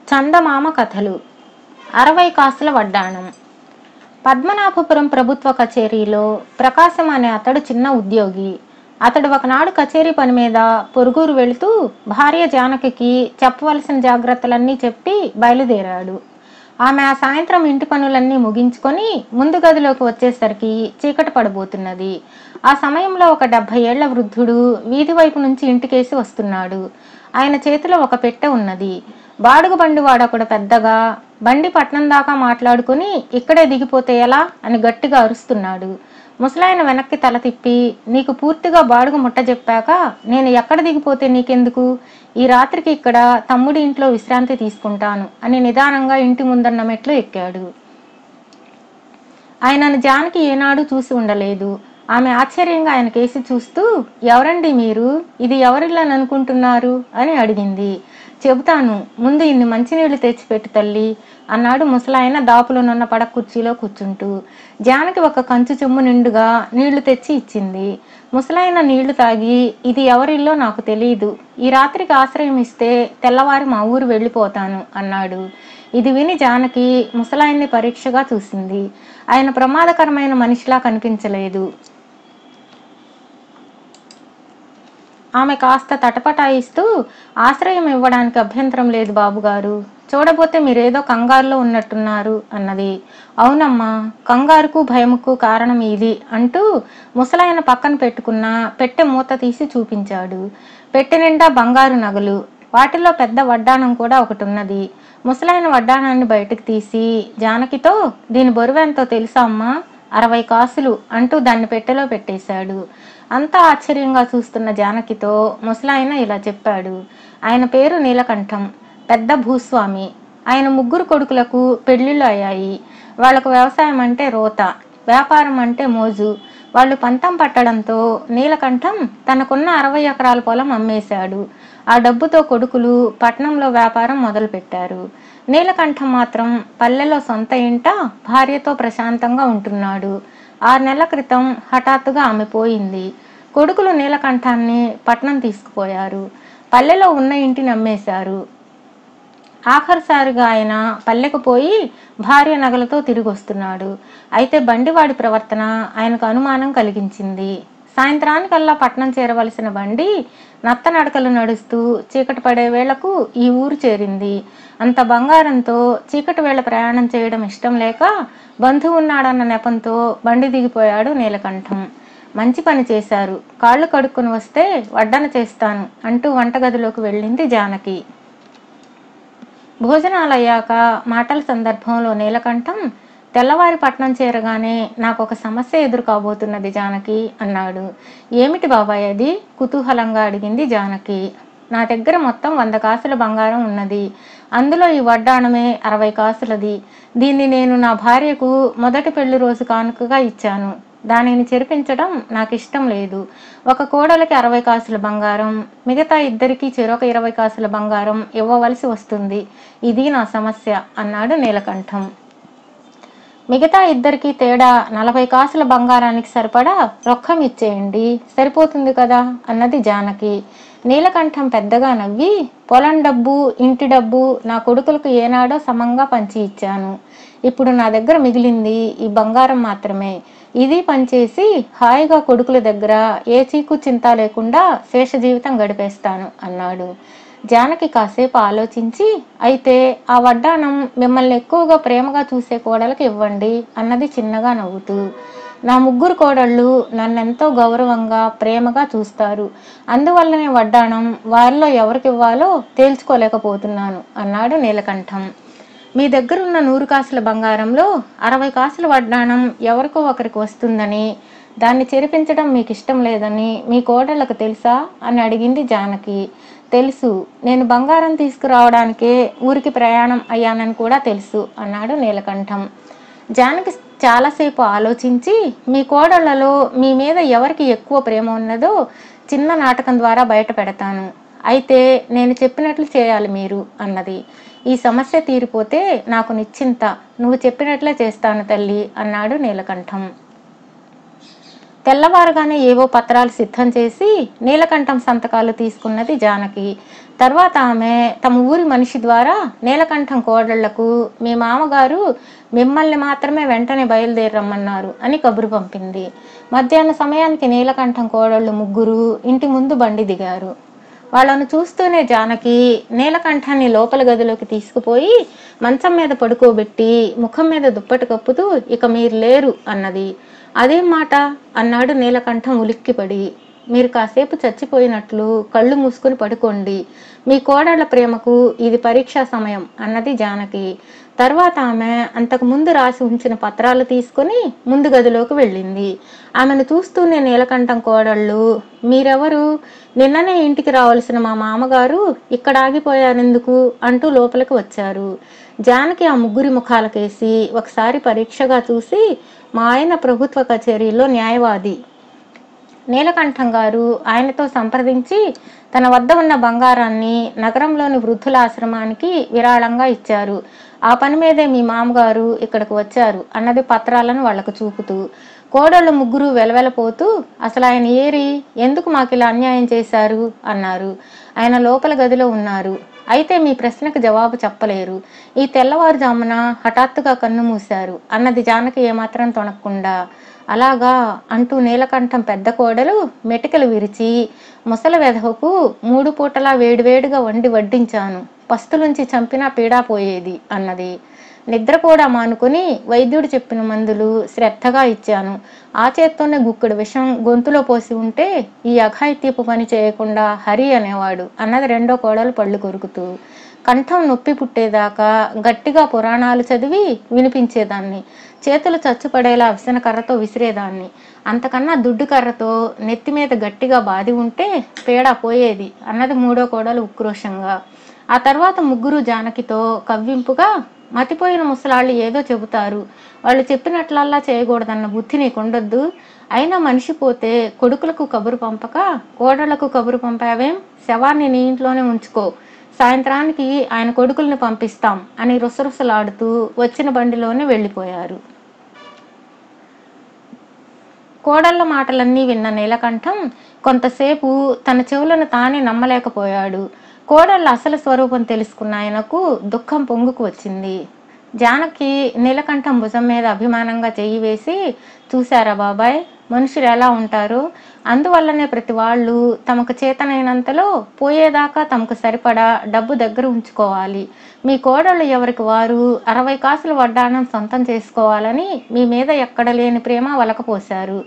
చందమామ కథలు 60 కాసుల వడ్డాణం. పద్మనాభపురం ప్రభుత్వ కచేరీలో ప్రకాశం అనే అతడు చిన్న ఉద్యోగి. అతడు ఒకనాడు కచేరీ పని మీద పొరుగురు వెళుతూ భార్య జానకికి చెప్పవలసిన జాగ్రత్తలన్నీ చెప్పి బయలుదేరాడు. ఆమె ఆ సాయంత్రం ఇంటి పనులన్నీ ముగించుకొని ముందు గదిలోకి వచ్చేసరికి చీకటి పడబోతున్నది. ఆ సమయంలో ఒక 70 ఏళ్ల వృద్ధుడు వీధి వైపు నుంచి ఇంటికేసి వస్తున్నాడు. ఆయన చేతిలో ఒక పెట్టె ఉన్నది. బాడుగు బండి వాడొకడు పెద్దగా బండి పట్నం దాకా మాట్లాడుకుని ఇక్కడే దిగిపోతే ఎలా అని గట్టిగా అరుస్తున్నాడు. ముసలాయన వెనక్కి తల తిప్పి, నీకు పూర్తిగా బాడుగు ముట్ట చెప్పాక నేను ఎక్కడ దిగిపోతే నీకెందుకు, ఈ రాత్రికి ఇక్కడ తమ్ముడి ఇంట్లో విశ్రాంతి తీసుకుంటాను అని నిదానంగా ఇంటి ముందన్న మెట్లు ఎక్కాడు. ఆయనను జానకి ఏనాడు చూసి ఉండలేదు. ఆమె ఆశ్చర్యంగా ఆయన కేసి చూస్తూ, ఎవరండి మీరు, ఇది ఎవరిల్లని అనుకుంటున్నారు అని అడిగింది. చెబుతాను, ముందు ఇన్ని మంచినీళ్లు తెచ్చిపెట్టు తల్లి అన్నాడు ముసలాయన దాపులోనున్న పడక కుర్చీలో కూర్చుంటూ. జానకి ఒక కంచు చెమ్ము నిండుగా నీళ్లు తెచ్చి ఇచ్చింది. ముసలాయన నీళ్లు తాగి, ఇది ఎవరిల్లో నాకు తెలియదు, ఈ రాత్రికి ఆశ్రయం ఇస్తే తెల్లవారి మా ఊరు వెళ్ళిపోతాను అన్నాడు. ఇది విని జానకి ముసలాయన్ని పరీక్షగా చూసింది. ఆయన ప్రమాదకరమైన మనిషిలా కనిపించలేదు. ఆమె కాస్త తటపటాయిస్తూ, ఆశ్రయం ఇవ్వడానికి అభ్యంతరం లేదు బాబుగారు, చూడబోతే మీరేదో కంగారులో ఉన్నట్టున్నారు అన్నది. అవునమ్మా, కంగారుకు భయముకు కారణం ఇది అంటూ ముసలాయన పక్కన పెట్టుకున్న పెట్టె మూత తీసి చూపించాడు. పెట్టె నిండా బంగారు నగలు, వాటిలో పెద్ద వడ్డాణం కూడా ఒకటి ఉన్నది. ముసలాయన వడ్డాణాన్ని బయటకు తీసి జానకితో, దీని బరువెంతో తెలుసా అమ్మా, 60 కాసులు అంటూ దాన్ని పెట్టెలో పెట్టేశాడు. అంతా ఆశ్చర్యంగా చూస్తున్న జానకితో ముసలాయన ఇలా చెప్పాడు. ఆయన పేరు నీలకంఠం, పెద్ద భూస్వామి. ఆయన 3 కొడుకులకు పెళ్లిళ్ళు అయ్యాయి. వాళ్లకు వ్యవసాయం అంటే రోత, వ్యాపారం అంటే మోజు. వాళ్ళు పంతం పట్టడంతో నీలకంఠం తనకున్న 60 ఎకరాల పొలం అమ్మేశాడు. ఆ డబ్బుతో కొడుకులు పట్నంలో వ్యాపారం మొదలుపెట్టారు. నీలకంఠం మాత్రం పల్లెలో సొంత ఇంట భార్యతో ప్రశాంతంగా ఉంటున్నాడు. 6 నెలల క్రితం హఠాత్తుగా ఆమె పోయింది. కొడుకులు నీలకంఠాన్ని పట్నం తీసుకుపోయారు. పల్లెలో ఉన్న ఇంటిని అమ్మేశారు. ఆఖరిసారిగా ఆయన పల్లెకు పోయి భార్య నగలతో తిరిగి వస్తున్నాడు. అయితే బండివాడి ప్రవర్తన ఆయనకు అనుమానం కలిగించింది. సాయంత్రానికల్లా పట్నం చేరవలసిన బండి నత్తనడకలు నడుస్తూ చీకటి పడే వేళకు ఈ ఊరు చేరింది. అంత బంగారంతో చీకటి వేళ ప్రయాణం చేయడం ఇష్టం లేక బంధువు ఉన్నాడన్న నెపంతో బండి దిగిపోయాడు నీలకంఠం. మంచి పని చేశారు, కాళ్ళు కడుక్కొని వస్తే వడ్డన చేస్తాను అంటూ వంటగదిలోకి వెళ్ళింది జానకి. భోజనాలయ్యాక మాటల సందర్భంలో నీలకంఠం, తెల్లవారి పట్నం చేరగానే నాకు ఒక సమస్య ఎదురు కాబోతున్నది జానకి అన్నాడు. ఏమిటి బాబాయ్ అది, కుతూహలంగా అడిగింది జానకి. నా దగ్గర మొత్తం 100 కాసుల బంగారం ఉన్నది. అందులో ఈ వడ్డాణమే 60 కాసులది. దీన్ని నేను నా భార్యకు మొదటి పెళ్లి రోజు కానుకగా ఇచ్చాను. దానిని చెరిపించడం నాకు ఇష్టం లేదు. ఒక కోడలికి 60 కాసుల బంగారం, మిగతా ఇద్దరికి చెరొక 20 కాసుల బంగారం ఇవ్వవలసి వస్తుంది. ఇది నా సమస్య అన్నాడు నీలకంఠం. మిగతా ఇద్దరికి తేడా 40 కాసుల బంగారానికి సరిపడా రొక్కం ఇచ్చేయండి, సరిపోతుంది కదా అన్నది జానకి. నీలకంఠం పెద్దగా నవ్వి, పొలం డబ్బు ఇంటి డబ్బు నా కొడుకులకు ఏనాడో సమంగా పంచి ఇచ్చాను. ఇప్పుడు నా దగ్గర మిగిలింది ఈ బంగారం మాత్రమే. ఇది పనిచేసి హాయిగా కొడుకుల దగ్గర ఏ చీకు చింత లేకుండా శేష జీవితం గడిపేస్తాను అన్నాడు. జానకి కాసేపు ఆలోచించి, అయితే ఆ వడ్డాణం మిమ్మల్ని ఎక్కువగా ప్రేమగా చూసే కోడలకు ఇవ్వండి అన్నది చిన్నగా నవ్వుతూ. నా 3 కోడళ్ళు నన్నెంతో గౌరవంగా ప్రేమగా చూస్తారు. అందువల్లనే వడ్డాణం వారిలో ఎవరికి ఇవ్వాలో తేల్చుకోలేకపోతున్నాను అన్నాడు నీలకంఠం. మీ దగ్గరున్న 100 కాసుల బంగారంలో 60 కాసుల వడ్డాణం ఎవరికో ఒకరికి వస్తుందని, దాన్ని చెరిపించడం మీకు ఇష్టం లేదని మీ కోడళ్లకు తెలుసా అని అడిగింది జానకి. తెలుసు, నేను బంగారం తీసుకురావడానికే ఊరికి ప్రయాణం అయ్యానని కూడా తెలుసు అన్నాడు నీలకంఠం. జానకి చాలాసేపు ఆలోచించి, మీ కోడళ్లలో మీ మీద ఎవరికి ఎక్కువ ప్రేమ ఉన్నదో చిన్న నాటకం ద్వారా బయట పెడతాను. అయితే నేను చెప్పినట్లు చేయాలి మీరు అన్నది. ఈ సమస్య తీరిపోతే నాకు నిశ్చింత, నువ్వు చెప్పినట్లే చేస్తాను తల్లి అన్నాడు నీలకంఠం. తెల్లవారుగానే ఏవో పత్రాలు సిద్ధం చేసి నీలకంఠం సంతకాలు తీసుకున్నది జానకి. తర్వాత ఆమె తమ ఊరి మనిషి ద్వారా నీలకంఠం కోడళ్లకు మీ మామగారు మిమ్మల్ని మాత్రమే వెంటనే బయలుదేరమ్మన్నారు అని కబురు పంపింది. మధ్యాహ్న సమయానికి నీలకంఠం కోడళ్ళు ముగ్గురు ఇంటి ముందు బండి దిగారు. వాళ్ళను చూస్తూనే జానకి నీలకంఠాన్ని లోపల గదిలోకి తీసుకుపోయి మంచం మీద పడుకోబెట్టి ముఖం మీద దుప్పటి కప్పుతూ ఇక మీరు లేరు అన్నది. అదేం మాట అన్నాడు నీలకంఠం ఉలిక్కిపడి. మీరు కాసేపు చచ్చిపోయినట్లు కళ్ళు మూసుకుని పడుకోండి, మీ కోడళ్ల ప్రేమకు ఇది పరీక్షా సమయం అన్నది జానకి. తర్వాత ఆమె అంతకు ముందు రాసి ఉంచిన పత్రాలు తీసుకుని ముందు గదిలోకి వెళ్ళింది. ఆమెను చూస్తూనే నీలకంఠం కోడళ్ళు మీరెవరు, నిన్ననే ఇంటికి రావాల్సిన మా మామగారు ఇక్కడ ఆగిపోయారెందుకు అంటూ లోపలికి వచ్చారు. జానకి ఆ ముగ్గురి ముఖాలకేసి ఒకసారి పరీక్షగా చూసి మా ఆయన ప్రభుత్వ కచేరీలో న్యాయవాది, నీలకంఠం గారు ఆయనతో సంప్రదించి తన వద్ద ఉన్న బంగారాన్ని నగరంలోని వృద్ధుల ఆశ్రమానికి విరాళంగా ఇచ్చారు. ఆ పని మీదే మీ మామగారు ఇక్కడికి వచ్చారు అన్నది పత్రాలను వాళ్లకు చూపుతూ. కోడళ్ళు ముగ్గురు వెలవెలపోతూ అసలు ఆయన ఏరి, ఎందుకు మాకు ఇలా అన్యాయం చేశారు అన్నారు. ఆయన లోపల గదిలో ఉన్నారు, అయితే మీ ప్రశ్నకు జవాబు చెప్పలేరు. ఈ తెల్లవారుజామున హఠాత్తుగా కన్ను మూశారు అన్నది జానకి ఏమాత్రం తొణక్కుండా. అలాగా అంటూ నీలకంఠం పెద్ద కోడలు మెటికలు విరిచి ముసలి వెధవకు 3 పూటలా వేడివేడిగా వండి వడ్డించాను, పస్తులుంచి చంపినా పీడా పోయేది అన్నది. నిద్ర కూడా మానుకొని వైద్యుడు చెప్పిన మందులు శ్రద్ధగా ఇచ్చాను. ఆ చేత్తోనే గుక్కడు విషం గొంతులో పోసి ఉంటే ఈ అఘాయిత్యపు పని చేయకుండా హరి అనేవాడు అన్నది రెండో కోడలు పళ్ళు కొరుకుతూ. కంఠం నొప్పి పుట్టేదాకా గట్టిగా పురాణాలు చదివి వినిపించేదాన్ని, చేతులు చచ్చుపడేలా విసన కర్రతో విసిరేదాన్ని, అంతకన్నా దుడ్డు కర్రతో నెత్తి మీద గట్టిగా బాది ఉంటే పీడా పోయేది అన్నది మూడో కోడలు ఉక్రోషంగా. ఆ తర్వాత ముగ్గురు జానకితో కవ్వింపుగా మతిపోయిన ముసలాళ్ళు ఏదో చెబుతారు, వాళ్ళు చెప్పినట్లల్లా చేయకూడదన్న బుద్ధి నీకుండొద్దు, అయినా మనిషి పోతే కొడుకులకు కబురు పంపక కోడళ్లకు కబురు పంపావేం, శవాన్ని నీ ఇంట్లోనే ఉంచుకో, సాయంత్రానికి ఆయన కొడుకుల్ని పంపిస్తాం అని రుసరుసలాడుతూ వచ్చిన బండిలోనే వెళ్ళిపోయారు. కోడళ్ల మాటలన్నీ విన్న నీలకంఠం కొంతసేపు తన చెవులను తానే నమ్మలేకపోయాడు. కోడళ్ళ అసలు స్వరూపం తెలుసుకున్న ఆయనకు దుఃఖం పొంగుకు వచ్చింది. జానకి నీలకంఠం భుజం మీద అభిమానంగా చెయ్యి వేసి, చూశారా బాబాయ్, మనుషులు ఎలా ఉంటారో, అందువల్లనే ప్రతి వాళ్ళు తమకు చేతనైనంతలో పోయేదాకా తమకు సరిపడా డబ్బు దగ్గర ఉంచుకోవాలి. మీ కోడళ్ళు ఎవరికి వారు 60 కాసులు వడ్డాణం సొంతం చేసుకోవాలని మీ మీద ఎక్కడ లేని ప్రేమ వలకపోశారు.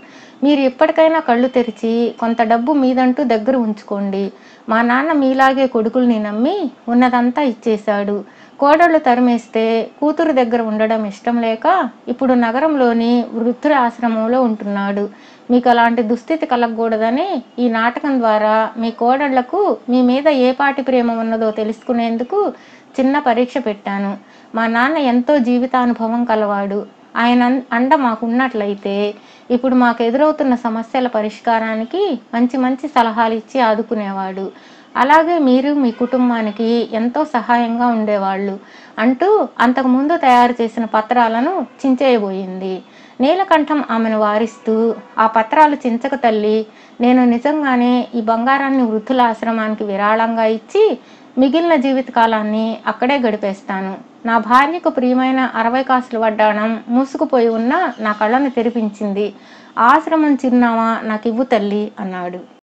మీరు ఇప్పటికైనా కళ్ళు తెరిచి కొంత డబ్బు మీదంటూ దగ్గర ఉంచుకోండి. మా నాన్న మీలాగే కొడుకుల్ని నమ్మి ఉన్నదంతా ఇచ్చేశాడు. కోడళ్ళు తరిమేస్తే కూతురు దగ్గర ఉండడం ఇష్టం లేక ఇప్పుడు నగరంలోని వృద్ధుల ఆశ్రమంలో ఉంటున్నాడు. మీకు అలాంటి దుస్థితి కలగకూడదని ఈ నాటకం ద్వారా మీ కోడళ్లకు మీ మీద ఏ పాటి ప్రేమ ఉన్నదో తెలుసుకునేందుకు చిన్న పరీక్ష పెట్టాను. మా నాన్న ఎంతో జీవితానుభవం కలవాడు. ఆయన అండ మాకున్నట్లయితే ఇప్పుడు మాకు ఎదురవుతున్న సమస్యల పరిష్కారానికి మంచి మంచి సలహాలు ఇచ్చి ఆదుకునేవాడు. అలాగే మీరు మీ కుటుంబానికి ఎంతో సహాయంగా ఉండేవాళ్ళు అంటూ అంతకుముందు తయారు చేసిన పత్రాలను చించేయబోయింది. నీలకంఠం ఆమెను వారిస్తూ, ఆ పత్రాలు చించక తల్లి, నేను నిజంగానే ఈ బంగారాన్ని వృద్ధుల ఆశ్రమానికి విరాళంగా ఇచ్చి మిగిలిన జీవితకాలాన్ని అక్కడే గడిపేస్తాను. నా భార్యకు ప్రియమైన 60 కాసుల వడ్డాణం మూసుకుపోయి ఉన్న నా కళ్ళను తెరిపించింది. ఆశ్రమం చిరునామా నాకు ఇవ్వు తల్లి అన్నాడు.